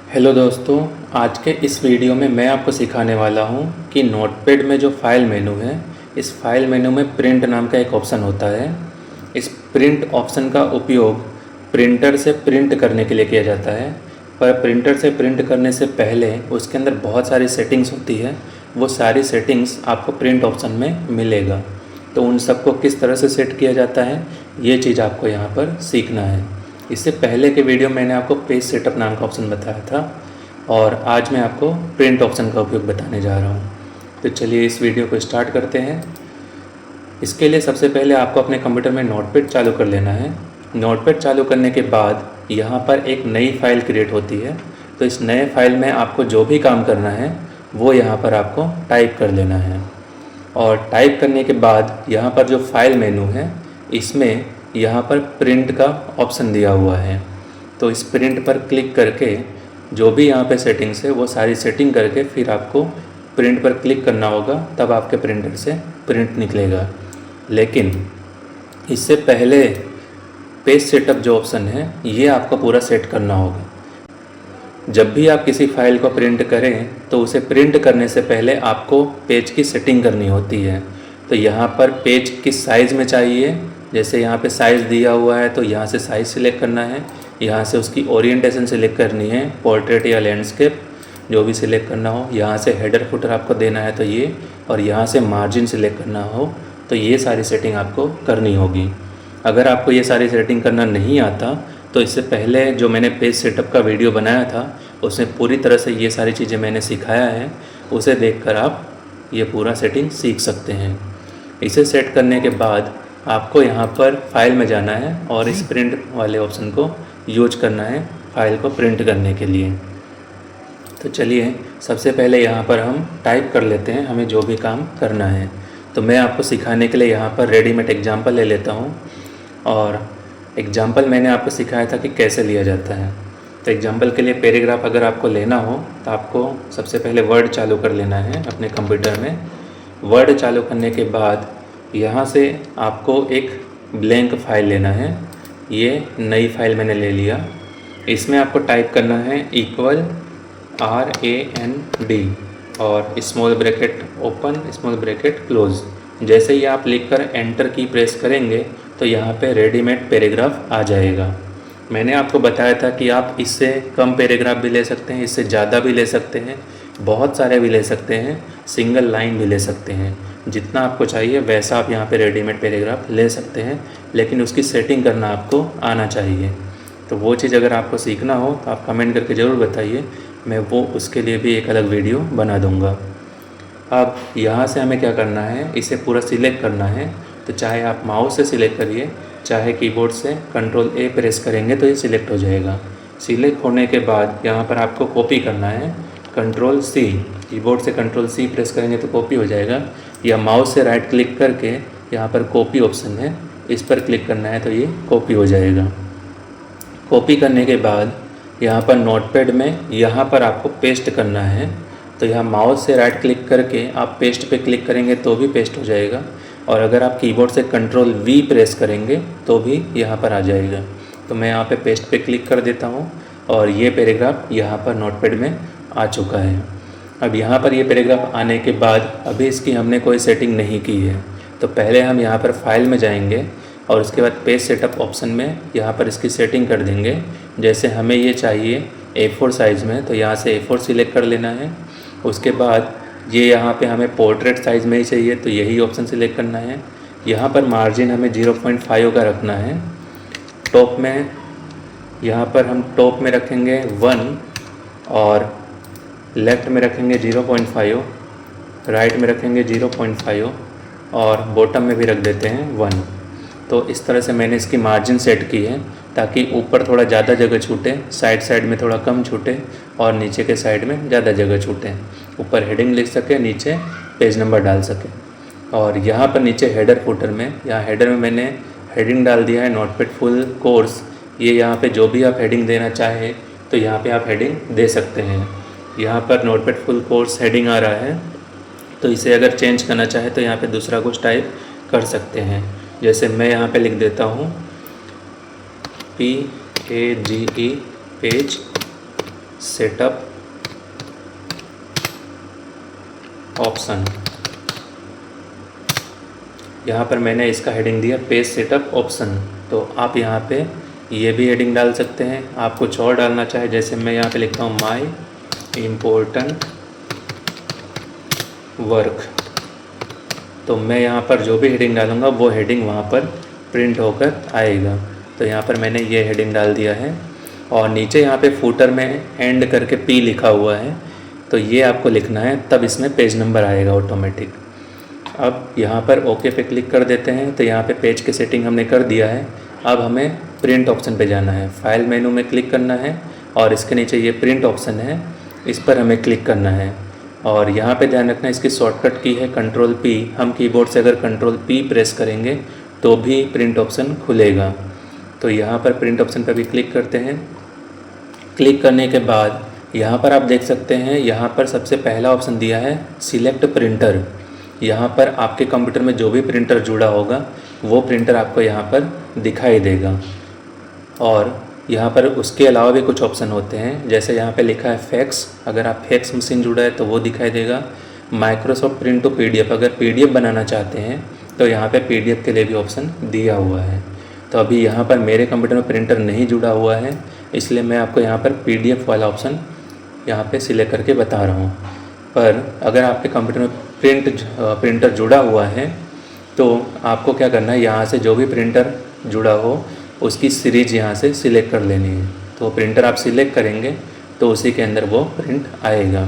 Hello दोस्तों, आज के इस वीडियो में मैं आपको सिखाने वाला हूं कि नोटपैड में जो फाइल मेनू है, इस फाइल मेनू में प्रिंट नाम का एक ऑप्शन होता है। इस प्रिंट ऑप्शन का उपयोग प्रिंटर से प्रिंट करने के लिए किया जाता है, पर प्रिंटर से प्रिंट करने से पहले उसके अंदर बहुत सारी सेटिंग्स होती है। वो सारी सेटिंग्स आपको प्रिंट ऑप्शन में मिलेगा, तो उन सबको किस तरह से सेट किया जाता है ये चीज़ आपको यहाँ पर सीखना है। इससे पहले के वीडियो मैंने आपको पेज सेटअप नाम का ऑप्शन बताया था, और आज मैं आपको प्रिंट ऑप्शन का उपयोग बताने जा रहा हूँ। तो चलिए इस वीडियो को स्टार्ट करते हैं। इसके लिए सबसे पहले आपको अपने कंप्यूटर में नोटपैड चालू कर लेना है। नोटपैड चालू करने के बाद यहाँ पर एक नई फाइल क्रिएट होती है, तो इस नए फाइल में आपको जो भी काम करना है वो यहाँ पर आपको टाइप कर लेना है। और टाइप करने के बाद यहाँ पर जो फाइल मेनू है, इसमें यहाँ पर प्रिंट का ऑप्शन दिया हुआ है। तो इस प्रिंट पर क्लिक करके जो भी यहाँ पे सेटिंग्स है वो सारी सेटिंग करके फिर आपको प्रिंट पर क्लिक करना होगा, तब आपके प्रिंटर से प्रिंट निकलेगा। लेकिन इससे पहले पेज सेटअप जो ऑप्शन है ये आपको पूरा सेट करना होगा। जब भी आप किसी फाइल को प्रिंट करें तो उसे प्रिंट करने से पहले आपको पेज की सेटिंग करनी होती है। तो यहाँ पर पेज किस साइज़ में चाहिए, जैसे यहाँ पे साइज़ दिया हुआ है तो यहाँ से साइज़ सिलेक्ट करना है। यहाँ से उसकी ओरिएंटेशन सिलेक्ट करनी है, पोर्ट्रेट या लैंडस्केप जो भी सिलेक्ट करना हो। यहाँ से हेडर फुटर आपको देना है तो ये, और यहाँ से मार्जिन सिलेक्ट करना हो तो ये सारी सेटिंग आपको करनी होगी। अगर आपको ये सारी सेटिंग करना नहीं आता तो इससे पहले जो मैंने पेज सेटअप का वीडियो बनाया था उसमें पूरी तरह से ये सारी चीज़ें मैंने सिखाया है, उसे देखकर आप ये पूरा सेटिंग सीख सकते हैं। इसे सेट करने के बाद आपको यहाँ पर फाइल में जाना है और इस प्रिंट वाले ऑप्शन को यूज करना है फाइल को प्रिंट करने के लिए। तो चलिए सबसे पहले यहाँ पर हम टाइप कर लेते हैं हमें जो भी काम करना है। तो मैं आपको सिखाने के लिए यहाँ पर रेडीमेड एग्जाम्पल ले लेता हूँ, और एग्जाम्पल मैंने आपको सिखाया था कि कैसे लिया जाता है। तो एग्जाम्पल के लिए पैराग्राफ अगर आपको लेना हो तो आपको सबसे पहले वर्ड चालू कर लेना है अपने कंप्यूटर में। वर्ड चालू करने के बाद यहाँ से आपको एक ब्लैंक फाइल लेना है। ये नई फाइल मैंने ले लिया। इसमें आपको टाइप करना है RAND और small bracket open small bracket close. जैसे ही आप लिखकर एंटर की प्रेस करेंगे तो यहाँ पे रेडीमेड पैराग्राफ आ जाएगा। मैंने आपको बताया था कि आप इससे कम पैराग्राफ भी ले सकते हैं, इससे ज़्यादा भी ले सकते हैं, बहुत सारे भी ले सकते हैं, सिंगल लाइन भी ले सकते हैं। जितना आपको चाहिए वैसा आप यहाँ पे रेडीमेड पैराग्राफ ले सकते हैं, लेकिन उसकी सेटिंग करना आपको आना चाहिए। तो वो चीज़ अगर आपको सीखना हो तो आप कमेंट करके ज़रूर बताइए, मैं वो उसके लिए भी एक अलग वीडियो बना दूँगा। अब यहाँ से हमें क्या करना है, इसे पूरा सिलेक्ट करना है। तो चाहे आप माउस से सिलेक्ट करिए, चाहे कीबोर्ड से कंट्रोल A प्रेस करेंगे तो ये सिलेक्ट हो जाएगा। सिलेक्ट होने के बाद यहाँ पर आपको कॉपी करना है, कंट्रोल C। कीबोर्ड से कंट्रोल C प्रेस करेंगे तो कॉपी हो जाएगा, या माउस से राइट क्लिक करके यहाँ पर कॉपी ऑप्शन है, इस पर क्लिक करना है तो ये कॉपी हो जाएगा। कॉपी करने के बाद यहाँ पर नोटपैड में यहाँ पर आपको पेस्ट करना है। तो यहाँ माउस से राइट क्लिक करके आप पेस्ट पे क्लिक करेंगे तो भी पेस्ट हो जाएगा, और अगर आप कीबोर्ड से कंट्रोल V प्रेस करेंगे तो भी यहाँ पर आ जाएगा। तो मैं यहाँ पे पेस्ट पे क्लिक कर देता हूँ और ये पैराग्राफ यहाँ पर नोटपैड में आ चुका है। अब यहाँ पर ये पैराग्राफ आने के बाद अभी इसकी हमने कोई सेटिंग नहीं की है, तो पहले हम यहाँ पर फाइल में जाएंगे और उसके बाद पेज सेटअप ऑप्शन में यहाँ पर इसकी सेटिंग कर देंगे। जैसे हमें ये चाहिए A4 साइज़ में, तो यहाँ से A4 सिलेक्ट कर लेना है। उसके बाद ये यहाँ पे हमें पोर्ट्रेट साइज़ में ही चाहिए तो यही ऑप्शन सिलेक्ट करना है। यहाँ पर मार्जिन हमें 0.5 का रखना है। टॉप में यहाँ पर हम टॉप में रखेंगे 1 और लेफ़्ट में रखेंगे 0.5, राइट में रखेंगे 0.5 और बॉटम में भी रख देते हैं 1। तो इस तरह से मैंने इसकी मार्जिन सेट की है ताकि ऊपर थोड़ा ज़्यादा जगह छूटे, साइड में थोड़ा कम छूटे और नीचे के साइड में ज़्यादा जगह छूटे। ऊपर हेडिंग लिख सके, नीचे पेज नंबर डाल सके। और यहाँ पर नीचे हेडर फुटर में, यहाँ हेडर में मैंने हेडिंग डाल दिया है नोटपैड फुल कोर्स। ये यहाँ पे जो भी आप हेडिंग देना चाहें तो यहाँ पे आप हेडिंग दे सकते हैं। यहाँ पर नोटपैड फुल कोर्स हेडिंग आ रहा है, तो इसे अगर चेंज करना चाहे तो यहाँ पे दूसरा कुछ टाइप कर सकते हैं। जैसे मैं यहाँ पे लिख देता हूँ PAGE पेज सेटअप ऑप्शन। यहाँ पर मैंने इसका हेडिंग दिया पेज सेटअप ऑप्शन। तो आप यहाँ पे ये भी हेडिंग डाल सकते हैं। आप कुछ और डालना चाहे, जैसे मैं यहाँ पे लिखता हूँ माई इम्पोर्टेंट वर्क, तो मैं यहाँ पर जो भी हेडिंग डालूँगा वो हेडिंग वहाँ पर प्रिंट होकर आएगा। तो यहाँ पर मैंने ये हेडिंग डाल दिया है और नीचे यहाँ पे फूटर में एंड करके पी लिखा हुआ है, तो ये आपको लिखना है, तब इसमें पेज नंबर आएगा ऑटोमेटिक। अब यहाँ पर ओके पे क्लिक कर देते हैं। तो यहाँ पे पेज की सेटिंग हमने कर दिया है। अब हमें प्रिंट ऑप्शन पे जाना है। फाइल मेनू में क्लिक करना है और इसके नीचे ये प्रिंट ऑप्शन है, इस पर हमें क्लिक करना है। और यहाँ पे ध्यान रखना, इसकी शॉर्टकट की है कंट्रोल पी। हम कीबोर्ड से अगर कंट्रोल पी प्रेस करेंगे तो भी प्रिंट ऑप्शन खुलेगा। तो यहाँ पर प्रिंट ऑप्शन पर भी क्लिक करते हैं। क्लिक करने के बाद यहाँ पर आप देख सकते हैं, यहाँ पर सबसे पहला ऑप्शन दिया है सिलेक्ट प्रिंटर। यहाँ पर आपके कंप्यूटर में जो भी प्रिंटर जुड़ा होगा वो प्रिंटर आपको यहाँ पर दिखाई देगा। और यहाँ पर उसके अलावा भी कुछ ऑप्शन होते हैं, जैसे यहाँ पे लिखा है फैक्स। अगर आप फैक्स मशीन जुड़ा है तो वो दिखाई देगा। माइक्रोसॉफ्ट प्रिंट टू पीडीएफ, अगर पीडीएफ बनाना चाहते हैं तो यहाँ पे पीडीएफ के लिए भी ऑप्शन दिया हुआ है। तो अभी यहाँ पर मेरे कंप्यूटर में प्रिंटर नहीं जुड़ा हुआ है, इसलिए मैं आपको यहाँ पर पीडीएफ वाला ऑप्शन यहाँ पे सिलेक्ट करके बता रहा हूँ। पर अगर आपके कंप्यूटर में प्रिंटर जुड़ा हुआ है तो आपको क्या करना है, यहाँ से जो भी प्रिंटर जुड़ा हो उसकी सीरीज यहाँ से सिलेक्ट कर लेनी है। तो प्रिंटर आप सिलेक्ट करेंगे तो उसी के अंदर वो प्रिंट आएगा।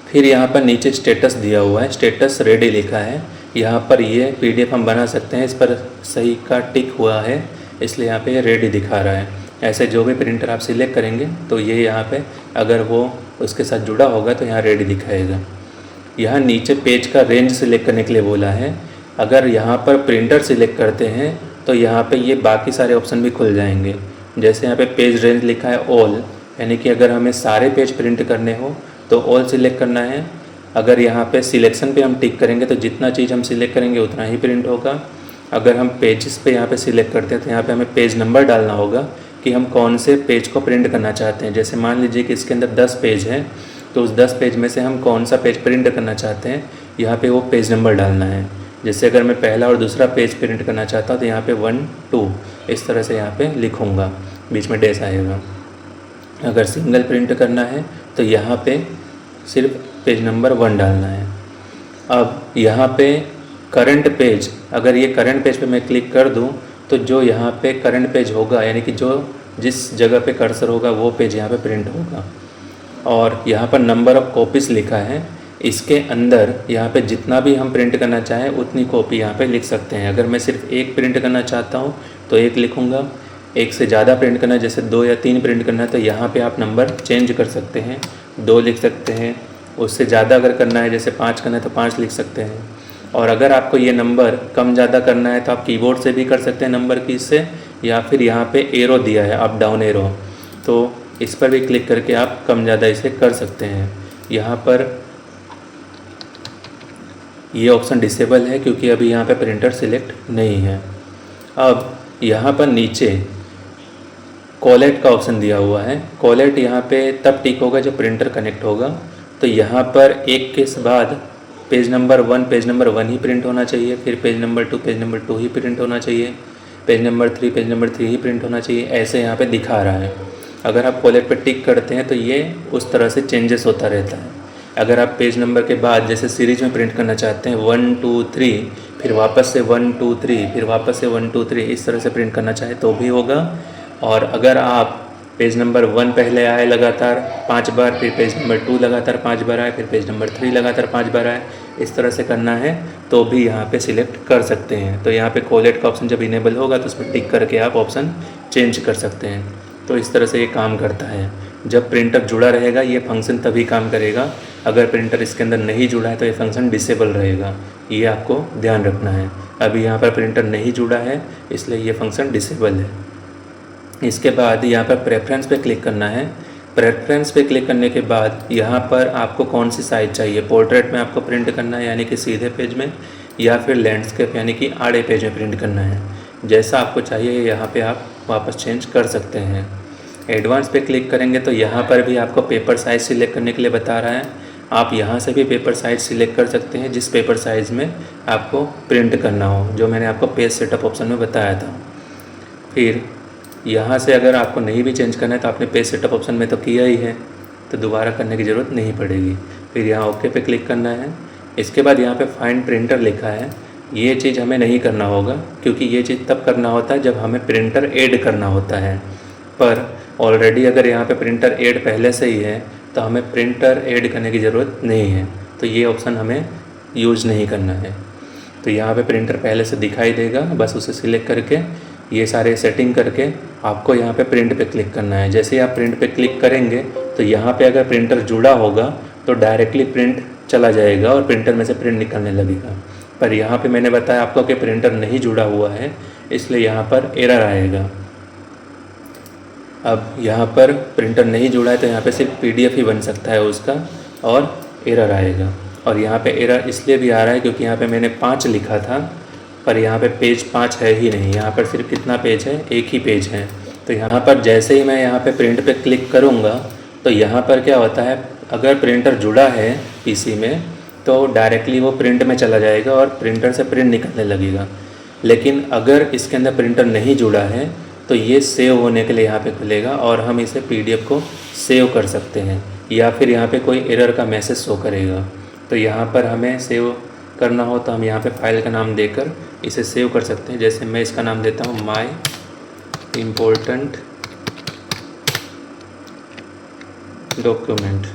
फिर यहाँ पर नीचे स्टेटस दिया हुआ है, स्टेटस रेडी लिखा है। यहाँ पर ये पीडीएफ हम बना सकते हैं, इस पर सही का टिक हुआ है, इसलिए यहाँ पे ये रेडी दिखा रहा है। ऐसे जो भी प्रिंटर आप सिलेक्ट करेंगे तो ये यहाँ पे अगर वो उसके साथ जुड़ा होगा तो यहाँ रेडी दिखाएगा। यहाँ नीचे पेज का रेंज सिलेक्ट करने के लिए बोला है। अगर यहाँ पर प्रिंटर सिलेक्ट करते हैं तो यहाँ पे ये बाकी सारे ऑप्शन भी खुल जाएंगे। जैसे यहाँ पे पेज रेंज लिखा है ऑल, यानी कि अगर हमें सारे पेज प्रिंट करने हो तो ऑल सिलेक्ट करना है। अगर यहाँ पे सिलेक्शन पे हम टिक करेंगे तो जितना चीज़ हम सिलेक्ट करेंगे उतना ही प्रिंट होगा। अगर हम पेजेस पे यहाँ पे सिलेक्ट करते हैं तो यहाँ पे हमें पेज नंबर डालना होगा कि हम कौन से पेज को प्रिंट करना चाहते हैं। जैसे मान लीजिए कि इसके अंदर 10 पेज हैं, तो उस 10 पेज में से हम कौन सा पेज प्रिंट करना चाहते हैं, यहाँ पे वो पेज नंबर डालना है। जैसे अगर मैं पहला और दूसरा पेज प्रिंट करना चाहता हूँ तो यहाँ पे 1 2 इस तरह से यहाँ पे लिखूँगा, बीच में डैश आएगा। अगर सिंगल प्रिंट करना है तो यहाँ पे सिर्फ पेज नंबर 1 डालना है। अब यहाँ पे करंट पेज, अगर ये करंट पेज पे मैं क्लिक कर दूँ तो जो यहाँ पे करंट पेज होगा, यानी कि जो जिस जगह पे कर्सर होगा वो पेज यहाँ पे प्रिंट होगा। और यहाँ पर नंबर ऑफ़ कॉपीज़ लिखा है, इसके अंदर यहाँ पे जितना भी हम प्रिंट करना चाहें उतनी कॉपी यहाँ पे लिख सकते हैं। अगर मैं सिर्फ एक प्रिंट करना चाहता हूँ तो एक लिखूँगा, एक से ज़्यादा प्रिंट करना है जैसे 2 या 3 प्रिंट करना है तो यहाँ पे आप नंबर चेंज कर सकते हैं, 2 लिख सकते हैं। उससे ज़्यादा अगर करना है जैसे 5 करना है तो 5 लिख सकते हैं। और अगर आपको ये नंबर कम ज़्यादा करना है तो आप कीबोर्ड से भी कर सकते हैं नंबर की से, या फिर यहाँ पे एरो दिया है अप डाउन एरो, तो इस पर भी क्लिक करके आप कम ज़्यादा इसे कर सकते हैं। यहाँ पर ये ऑप्शन डिसेबल है क्योंकि अभी यहाँ पे प्रिंटर सिलेक्ट नहीं है। अब यहाँ पर नीचे कॉलेट का ऑप्शन दिया हुआ है। कॉलेट यहाँ पे तब टिक होगा जब प्रिंटर कनेक्ट होगा। तो यहाँ पर एक के बाद पेज नंबर 1 ही प्रिंट होना चाहिए, फिर पेज नंबर 2 ही प्रिंट होना चाहिए, पेज नंबर 3 ही प्रिंट होना चाहिए, ऐसे यहाँ पे दिखा रहा है। अगर आप कॉलेट पे टिक करते हैं तो ये उस तरह से चेंजेस होता रहता है। अगर आप पेज नंबर के बाद जैसे सीरीज में प्रिंट करना चाहते हैं 1 2 3, फिर वापस से 1 2 3, फिर वापस से 1 2 3 इस तरह से प्रिंट करना चाहे तो भी होगा। और अगर आप पेज नंबर 1 पहले आए लगातार 5 बार, फिर पेज नंबर 2 लगातार 5 बार आए, फिर पेज नंबर 3 लगातार 5 बार आए, इस तरह से करना है तो भी यहाँ पे सिलेक्ट कर सकते हैं। तो यहाँ पे कॉलेट का ऑप्शन जब इनेबल होगा तो उसमें टिक करके आप ऑप्शन चेंज कर सकते हैं। तो इस तरह से ये काम करता है। जब प्रिंटर जुड़ा रहेगा ये फंक्शन तभी काम करेगा, अगर प्रिंटर इसके अंदर नहीं जुड़ा है तो ये फंक्शन डिसेबल रहेगा, ये आपको ध्यान रखना है। अभी यहाँ पर प्रिंटर नहीं जुड़ा है इसलिए ये फंक्शन डिसेबल है। इसके बाद यहाँ पर प्रेफरेंस पे क्लिक करना है। प्रेफरेंस पे क्लिक करने के बाद यहाँ पर आपको कौन सी साइज चाहिए, पोर्ट्रेट में आपको प्रिंट करना है यानी कि सीधे पेज में, या फिर लैंडस्केप यानी कि आड़े पेज में प्रिंट करना है। जैसा आपको चाहिए यहाँ पे आप वापस चेंज कर सकते हैं। एडवांस पे क्लिक करेंगे तो यहाँ पर भी आपको पेपर साइज़ सिलेक्ट करने के लिए बता रहा है। आप यहाँ से भी पेपर साइज़ सिलेक्ट कर सकते हैं जिस पेपर साइज़ में आपको प्रिंट करना हो, जो मैंने आपको पेज सेटअप ऑप्शन में बताया था। फिर यहाँ से अगर आपको नहीं भी चेंज करना है तो आपने पेज सेटअप ऑप्शन में तो किया ही है, तो दोबारा करने की ज़रूरत नहीं पड़ेगी। फिर यहाँ ओके पे क्लिक करना है। इसके बाद यहाँ पे फाइंड प्रिंटर लिखा है, ये चीज़ हमें नहीं करना होगा क्योंकि ये चीज़ तब करना होता है जब हमें प्रिंटर ऐड करना होता है। पर ऑलरेडी अगर यहाँ पे प्रिंटर ऐड पहले से ही है तो हमें प्रिंटर ऐड करने की ज़रूरत नहीं है, तो ये ऑप्शन हमें यूज़ नहीं करना है। तो यहाँ पे प्रिंटर पहले से दिखाई देगा, बस उसे सिलेक्ट करके ये सारे सेटिंग करके आपको यहाँ पे प्रिंट पे क्लिक करना है। जैसे ही आप प्रिंट पे क्लिक करेंगे तो यहाँ पे अगर प्रिंटर जुड़ा होगा तो डायरेक्टली प्रिंट चला जाएगा और प्रिंटर में से प्रिंट निकलने लगेगा। पर यहाँ पे मैंने बताया आपको कि प्रिंटर नहीं जुड़ा हुआ है, इसलिए यहाँ पर एरर आएगा। अब यहाँ पर प्रिंटर नहीं जुड़ा है तो यहाँ पे सिर्फ PDF ही बन सकता है उसका, और एरर आएगा। और यहाँ पे एरर इसलिए भी आ रहा है क्योंकि यहाँ पे मैंने 5 लिखा था, पर यहाँ पे पेज 5 है ही नहीं, यहाँ पर सिर्फ कितना पेज है, एक ही पेज है। तो यहाँ पर जैसे ही मैं यहाँ पे प्रिंट पे क्लिक करूँगा तो यहाँ पर क्या होता है, अगर प्रिंटर जुड़ा है PC में तो डायरेक्टली वो प्रिंट में चला जाएगा और प्रिंटर से प्रिंट निकलने लगेगा। लेकिन अगर इसके अंदर प्रिंटर नहीं जुड़ा है तो ये सेव होने के लिए यहाँ पे खुलेगा और हम इसे PDF को सेव कर सकते हैं, या फिर यहाँ पे कोई एरर का मैसेज शो करेगा। तो यहाँ पर हमें सेव करना हो तो हम यहाँ पे फाइल का नाम देकर इसे सेव कर सकते हैं। जैसे मैं इसका नाम देता हूँ माई इम्पोर्टेंट डॉक्यूमेंट।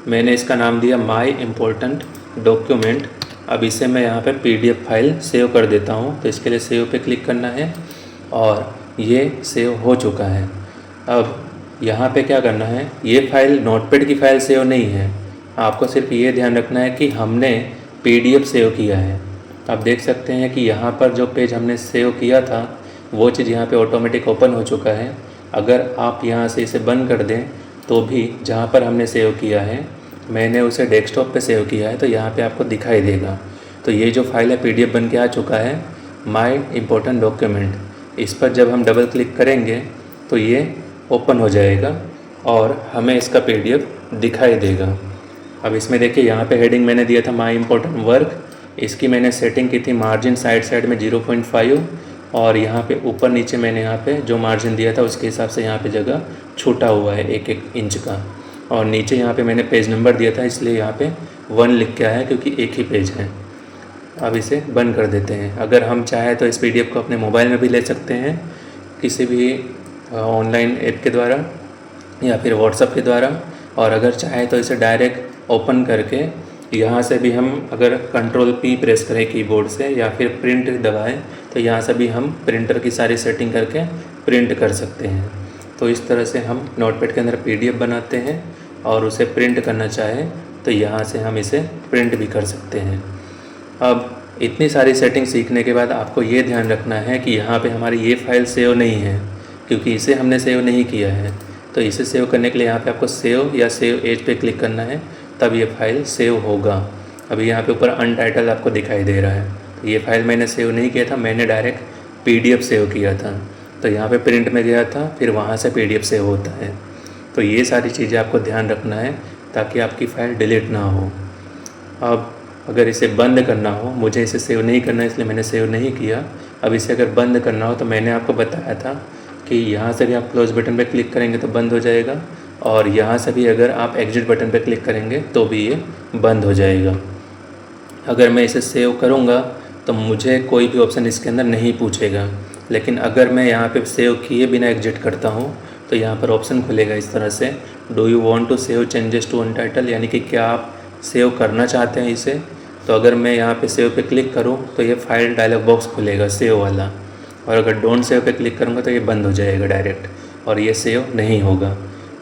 मैंने इसका नाम दिया माई इम्पोर्टेंट डॉक्यूमेंट। अब इसे मैं यहाँ पे PDF फाइल सेव कर देता हूँ। तो इसके लिए सेव पे क्लिक करना है और ये सेव हो चुका है। अब यहाँ पे क्या करना है, ये फाइल नोटपैड की फ़ाइल सेव नहीं है, आपको सिर्फ ये ध्यान रखना है कि हमने PDF सेव किया है। आप देख सकते हैं कि यहाँ पर जो पेज हमने सेव किया था वो चीज़ यहाँ पे ऑटोमेटिक ओपन हो चुका है। अगर आप यहाँ से इसे बंद कर दें तो भी जहाँ पर हमने सेव किया है, मैंने उसे डेस्कटॉप पे सेव किया है, तो यहाँ पे आपको दिखाई देगा। तो ये जो फाइल है PDF बन के आ चुका है, माई इम्पोर्टेंट डॉक्यूमेंट। इस पर जब हम डबल क्लिक करेंगे तो ये ओपन हो जाएगा और हमें इसका PDF दिखाई देगा। अब इसमें देखिए यहाँ पे हेडिंग मैंने दिया था माई इम्पोर्टेंट वर्क, इसकी मैंने सेटिंग की थी मार्जिन साइड में 0.5, और यहाँ पे ऊपर नीचे मैंने यहाँ पे जो मार्जिन दिया था उसके हिसाब से यहाँ पे जगह छूटा हुआ है 1-1 इंच का। और नीचे यहाँ पे मैंने पेज नंबर दिया था, इसलिए यहाँ पे 1 लिख के आया है क्योंकि एक ही पेज है। अब इसे बंद कर देते हैं। अगर हम चाहें तो इस PDF को अपने मोबाइल में भी ले सकते हैं, किसी भी ऑनलाइन ऐप के द्वारा या फिर WhatsApp के द्वारा। और अगर चाहे तो इसे डायरेक्ट ओपन करके यहाँ से भी हम अगर Ctrl+P प्रेस करें कीबोर्ड से या फिर प्रिंट दबाएं तो यहाँ से भी हम प्रिंटर की सारी सेटिंग करके प्रिंट कर सकते हैं। तो इस तरह से हम नोटपैड के अंदर PDF बनाते हैं और उसे प्रिंट करना चाहें तो यहाँ से हम इसे प्रिंट भी कर सकते हैं। अब इतनी सारी सेटिंग सीखने के बाद आपको ये ध्यान रखना है कि यहाँ पे हमारी ये फ़ाइल सेव नहीं है क्योंकि इसे हमने सेव नहीं किया है। तो इसे सेव करने के लिए यहाँ पे आपको सेव या सेव एज पे क्लिक करना है, तब ये फ़ाइल सेव होगा। अभी यहाँ पे ऊपर अनटाइटल आपको दिखाई दे रहा है, तो ये फ़ाइल मैंने सेव नहीं किया था, मैंने डायरेक्ट PDF सेव किया था। तो यहाँ पे प्रिंट में गया था, फिर वहाँ से PDF सेव होता है। तो ये सारी चीज़ें आपको ध्यान रखना है ताकि आपकी फ़ाइल डिलीट ना हो। अब अगर इसे बंद करना हो, मुझे इसे सेव नहीं करना है इसलिए मैंने सेव नहीं किया। अब इसे अगर बंद करना हो तो मैंने आपको बताया था कि यहाँ से भी आप क्लोज बटन पर क्लिक करेंगे तो बंद हो जाएगा, और यहाँ से भी अगर आप एग्जिट बटन पर क्लिक करेंगे तो भी ये बंद हो जाएगा। अगर मैं इसे सेव करूँगा तो मुझे कोई भी ऑप्शन इसके अंदर नहीं पूछेगा, लेकिन अगर मैं यहाँ पे सेव किए बिना एग्जिट करता हूँ तो यहाँ पर ऑप्शन खुलेगा इस तरह से, do you want to save changes to untitled, यानी कि क्या आप सेव करना चाहते हैं इसे। तो अगर मैं यहाँ पे सेव पे क्लिक करूँ तो ये फाइल डायलॉग बॉक्स खुलेगा सेव वाला, और अगर डोंट सेव पे क्लिक करूँगा तो ये बंद हो जाएगा डायरेक्ट और ये सेव नहीं होगा।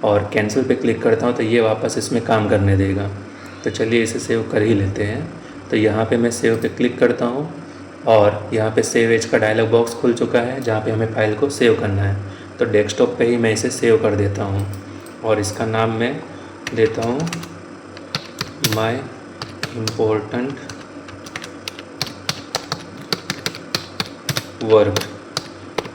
और कैंसिल पे क्लिक करता हूँ तो ये वापस इसमें काम करने देगा। तो चलिए इसे सेव कर ही लेते हैं। तो यहाँ पे मैं सेव पे क्लिक करता हूँ और यहाँ पे सेव एज का डायलॉग बॉक्स खुल चुका है जहाँ पे हमें फ़ाइल को सेव करना है। तो डेस्कटॉप पे ही मैं इसे सेव कर देता हूँ और इसका नाम मैं देता हूँ माई इम्पोर्टेंट वर्क।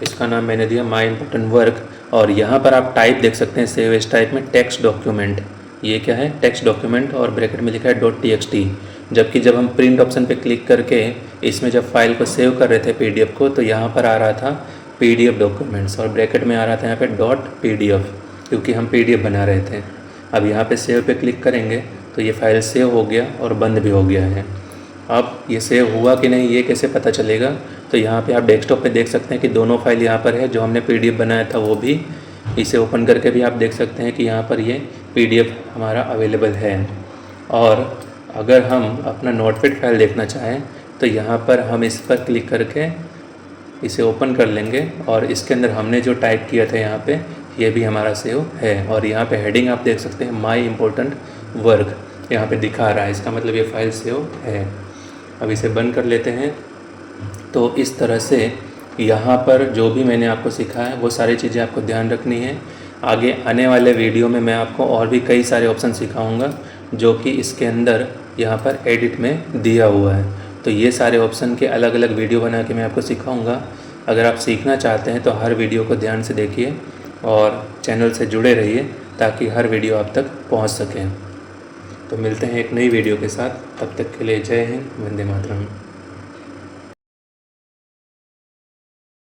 इसका नाम मैंने दिया माई इम्पोर्टेंट वर्क। और यहाँ पर आप टाइप देख सकते हैं सेव एज टाइप में टेक्स्ट डॉक्यूमेंट। ये क्या है? टेक्स्ट डॉक्यूमेंट और ब्रैकेट में लिखा है .txt। जबकि जब हम प्रिंट ऑप्शन पे क्लिक करके इसमें जब फाइल को सेव कर रहे थे PDF को, तो यहाँ पर आ रहा था PDF डॉक्यूमेंट्स और ब्रैकेट में आ रहा था यहाँ पे .pdf, क्योंकि हम PDF बना रहे थे। अब यहाँ पे सेव पे क्लिक करेंगे तो ये फाइल सेव हो गया और बंद भी हो गया है। अब ये सेव हुआ कि नहीं ये कैसे पता चलेगा? तो यहाँ पे आप डेस्कटॉप पे देख सकते हैं कि दोनों फाइल यहाँ पर है। जो हमने PDF बनाया था वो भी, इसे ओपन करके भी आप देख सकते हैं कि यहाँ पर ये PDF हमारा अवेलेबल है। और अगर हम अपना नोटपैड फाइल देखना चाहें तो यहाँ पर हम इस पर क्लिक करके इसे ओपन कर लेंगे और इसके अंदर हमने जो टाइप किया था यहाँ पे ये भी हमारा सेव है। और यहाँ पे हेडिंग आप देख सकते हैं माई इम्पोर्टेंट वर्क यहाँ पे दिखा रहा है, इसका मतलब ये फाइल सेव है। अब इसे बंद कर लेते हैं। तो इस तरह से यहाँ पर जो भी मैंने आपको सिखाया है वो सारी चीज़ें आपको ध्यान रखनी है। आगे आने वाले वीडियो में मैं आपको और भी कई सारे ऑप्शन सिखाऊंगा जो कि इसके अंदर यहाँ पर एडिट में दिया हुआ है। तो ये सारे ऑप्शन के अलग अलग वीडियो बना के मैं आपको सिखाऊंगा। अगर आप सीखना चाहते हैं तो हर वीडियो को ध्यान से देखिए और चैनल से जुड़े रहिए ताकि हर वीडियो आप तक पहुँच सकें। तो मिलते हैं एक नई वीडियो के साथ, तब तक के लिए जय हिंद, वंदे मातरम।